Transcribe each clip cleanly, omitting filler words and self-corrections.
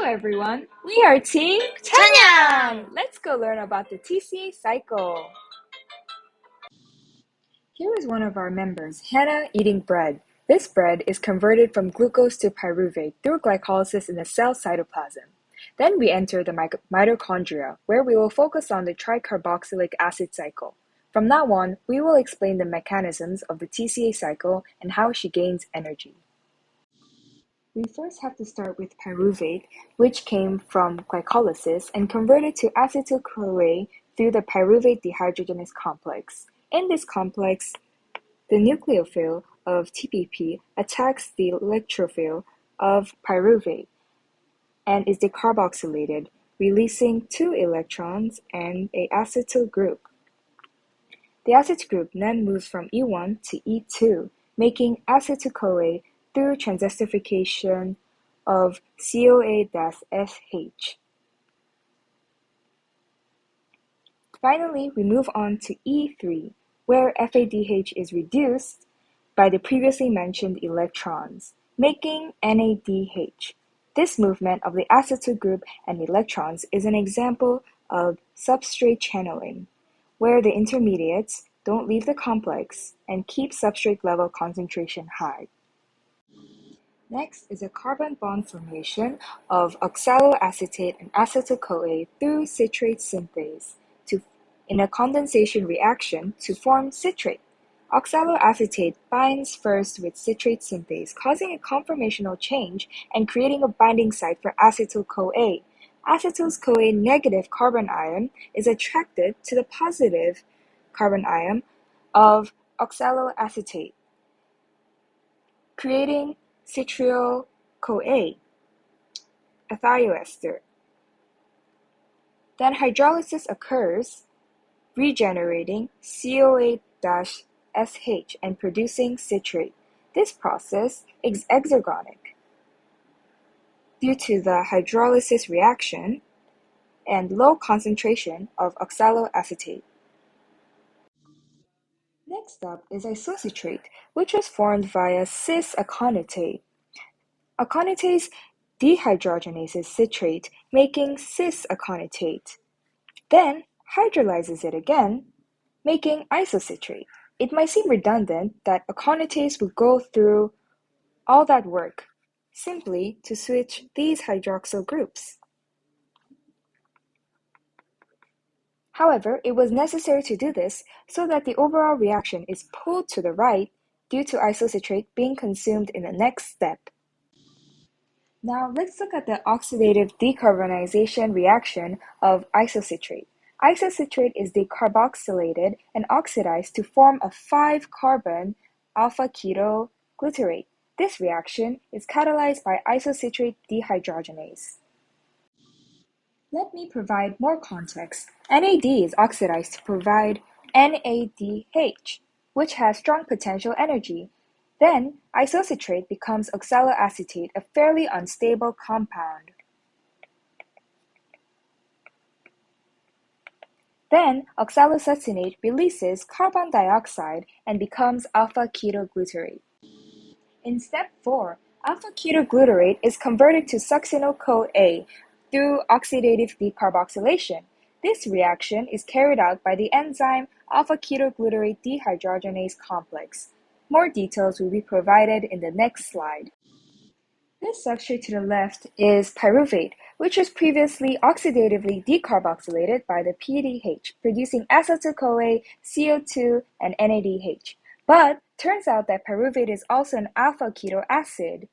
everyone, we are Team ChanYang! Let's go learn about the TCA cycle. Here is one of our members, Hannah, eating bread. This bread is converted from glucose to pyruvate through glycolysis in the cell cytoplasm. Then we enter the mitochondria, where we will focus on the tricarboxylic acid cycle. From now on, we will explain the mechanisms of the TCA cycle and how she gains energy. We first have to start with pyruvate, which came from glycolysis and converted to acetyl-CoA through the pyruvate dehydrogenase complex. In this complex, the nucleophile of TPP attacks the electrophile of pyruvate and is decarboxylated, releasing 2 electrons and an acetyl group. The acetyl group then moves from E1 to E2, making acetyl-CoA through transesterification of CoA-SH. Finally, we move on to E3, where FADH is reduced by the previously mentioned electrons, making NADH. This movement of the acetyl group and electrons is an example of substrate channeling, where the intermediates don't leave the complex and keep substrate level concentration high. Next is a carbon bond formation of oxaloacetate and acetyl-CoA through citrate synthase in a condensation reaction to form citrate. Oxaloacetate binds first with citrate synthase, causing a conformational change and creating a binding site for acetyl-CoA. Acetyl-CoA negative carbon ion is attracted to the positive carbon ion of oxaloacetate, creating citryl-CoA, a thioester. Then hydrolysis occurs, regenerating CoA-SH and producing citrate. This process is exergonic due to the hydrolysis reaction and low concentration of oxaloacetate. Next up is isocitrate, which was formed via cis-aconitase. Aconitase dehydrogenases citrate, making cis-aconitate. Then hydrolyzes it again, making isocitrate. It might seem redundant that aconitase would go through all that work simply to switch these hydroxyl groups. However, it was necessary to do this so that the overall reaction is pulled to the right due to isocitrate being consumed in the next step. Now let's look at the oxidative decarbonization reaction of isocitrate. Isocitrate is decarboxylated and oxidized to form a 5-carbon alpha-ketoglutarate. This reaction is catalyzed by isocitrate dehydrogenase. Let me provide more context. NAD is oxidized to provide NADH, which has strong potential energy. Then, isocitrate becomes oxaloacetate, a fairly unstable compound. Then, oxalosuccinate releases carbon dioxide and becomes alpha-ketoglutarate. In step 4, alpha-ketoglutarate is converted to succinyl-CoA through oxidative decarboxylation. This reaction is carried out by the enzyme alpha-ketoglutarate dehydrogenase complex. More details will be provided in the next slide. This substrate to the left is pyruvate, which was previously oxidatively decarboxylated by the PDH, producing acetyl-CoA, CO2, and NADH. But turns out that pyruvate is also an alpha-keto acid,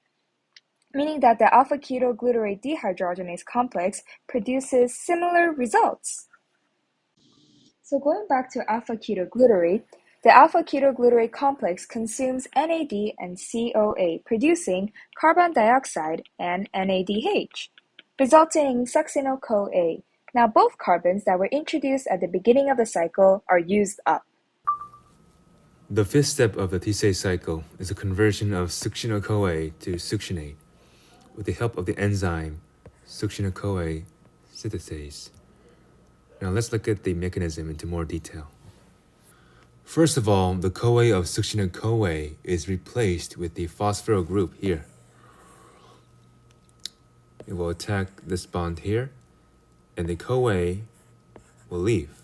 meaning that the alpha-ketoglutarate dehydrogenase complex produces similar results. So going back to alpha-ketoglutarate, the alpha-ketoglutarate complex consumes NAD and CoA, producing carbon dioxide and NADH, resulting in succinyl-CoA. Now both carbons that were introduced at the beginning of the cycle are used up. The fifth step of the TCA cycle is the conversion of succinyl-CoA to succinate with the help of the enzyme succinyl-CoA synthetase. Now let's look at the mechanism into more detail. First of all, the CoA of succinyl-CoA is replaced with the phosphoryl group here. it will attack this bond here, and the CoA will leave.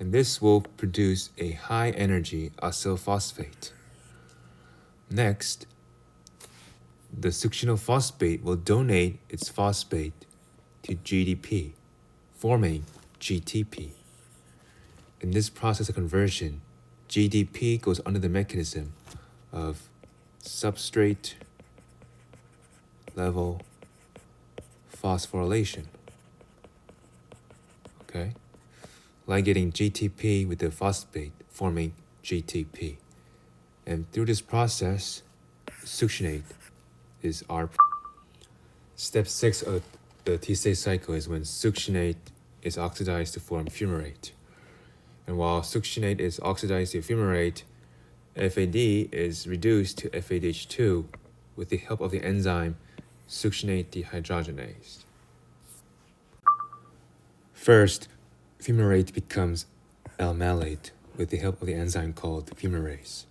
And this will produce a high energy acyl phosphate. Next, the succinyl phosphate will donate its phosphate to GDP, forming GTP. In this process of conversion, GDP goes under the mechanism of substrate level phosphorylation. Okay? Ligating GTP with the phosphate, forming GTP. And through this process, succinate is our step 6 of the TCA cycle is when succinate is oxidized to form fumarate. And while succinate is oxidized to fumarate, FAD is reduced to FADH2 with the help of the enzyme succinate dehydrogenase. First, fumarate becomes L-malate with the help of the enzyme called fumarase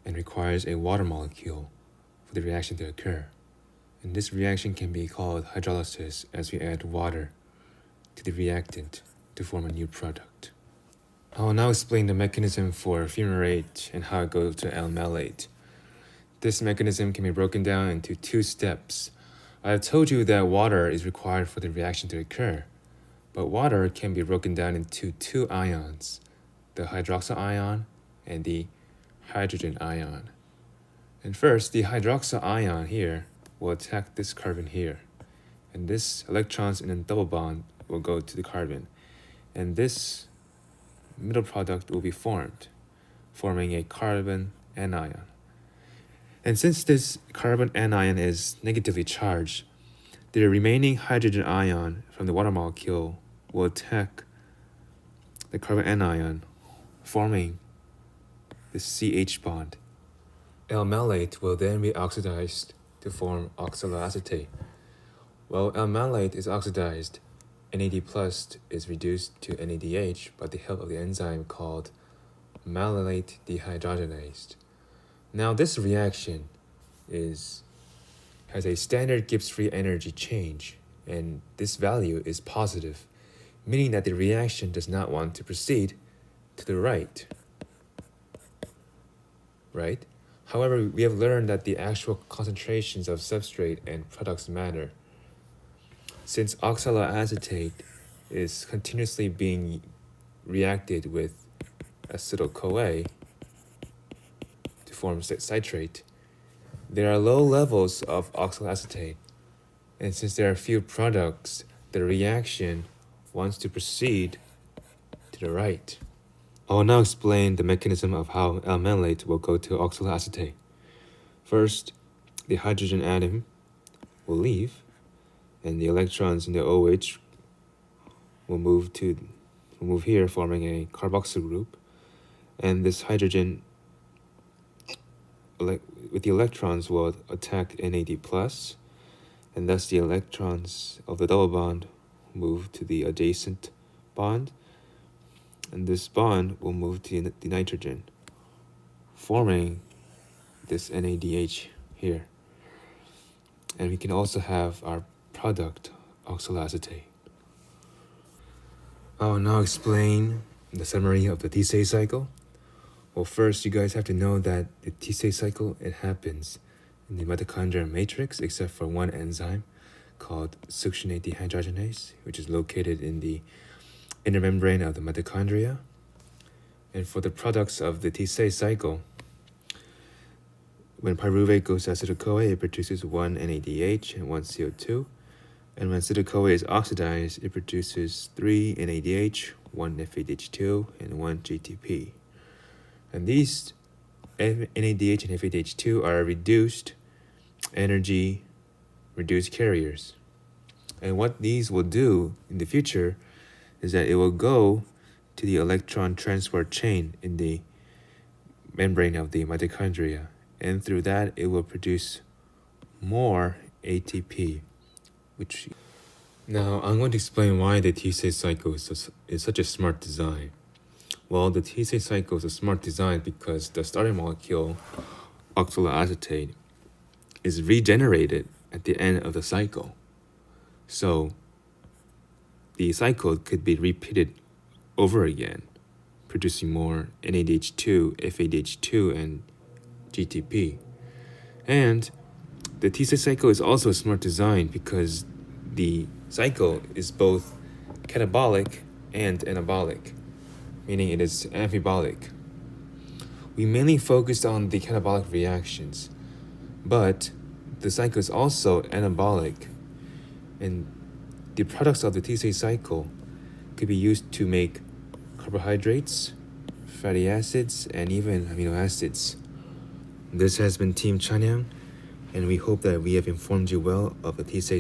and requires a water molecule for the reaction to occur. And this reaction can be called hydrolysis as we add water to the reactant to form a new product. I will now explain the mechanism for fumarate and how it goes to L-malate. This mechanism can be broken down into 2 steps. I have told you that water is required for the reaction to occur, but water can be broken down into 2 ions, the hydroxyl ion and the hydrogen ion. And first, the hydroxyl ion here will attack this carbon here, and this electrons in a double bond will go to the carbon, and this middle product will be formed, forming a carbon anion. And since this carbon anion is negatively charged, the remaining hydrogen ion from the water molecule will attack the carbon anion, forming the CH bond. L-malate will then be oxidized to form oxaloacetate. While L-malate is oxidized, NAD plus is reduced to NADH by the help of the enzyme called malolate dehydrogenase. Now this reaction has a standard Gibbs free energy change, and this value is positive, meaning that the reaction does not want to proceed to the right. Right? However, we have learned that the actual concentrations of substrate and products matter. Since oxaloacetate is continuously being reacted with acetyl-CoA to form citrate, there are low levels of oxaloacetate, and since there are few products, the reaction wants to proceed to the right. I will now explain the mechanism of how L-malate will go to oxaloacetate. First, the hydrogen atom will leave, and the electrons in the OH will move here, forming a carboxyl group. And this hydrogen with the electrons will attack NAD+, and thus the electrons of the double bond move to the adjacent bond, and this bond will move to the nitrogen, forming this NADH here. And we can also have our product, oxaloacetate. I will now explain the summary of the TCA cycle. Well, first, you guys have to know that the TCA cycle, it happens in the mitochondrial matrix except for one enzyme called succinate dehydrogenase, which is located in the inner membrane of the mitochondria. And for the products of the TCA cycle, when pyruvate goes to acetyl-CoA, it produces 1 NADH and 1 CO2. And when acetyl-CoA is oxidized, it produces 3 NADH, 1 FADH2, and 1 GTP. And these NADH and FADH2 are reduced energy, reduced carriers. And what these will do in the future is that it will go to the electron transport chain in the membrane of the mitochondria. And through that, it will produce more ATP. Now, I'm going to explain why the TCA cycle is such a smart design. Well, the TCA cycle is a smart design because the starting molecule, oxaloacetate, is regenerated at the end of the cycle. So the cycle could be repeated over again, producing more NADH2, FADH2, and GTP. And the TCA cycle is also a smart design because the cycle is both catabolic and anabolic, meaning it is amphibolic. We mainly focused on the catabolic reactions, but the cycle is also anabolic, and the products of the TCA cycle could be used to make carbohydrates, fatty acids, and even amino acids. This has been Team ChanYang, and we hope that we have informed you well of the TCA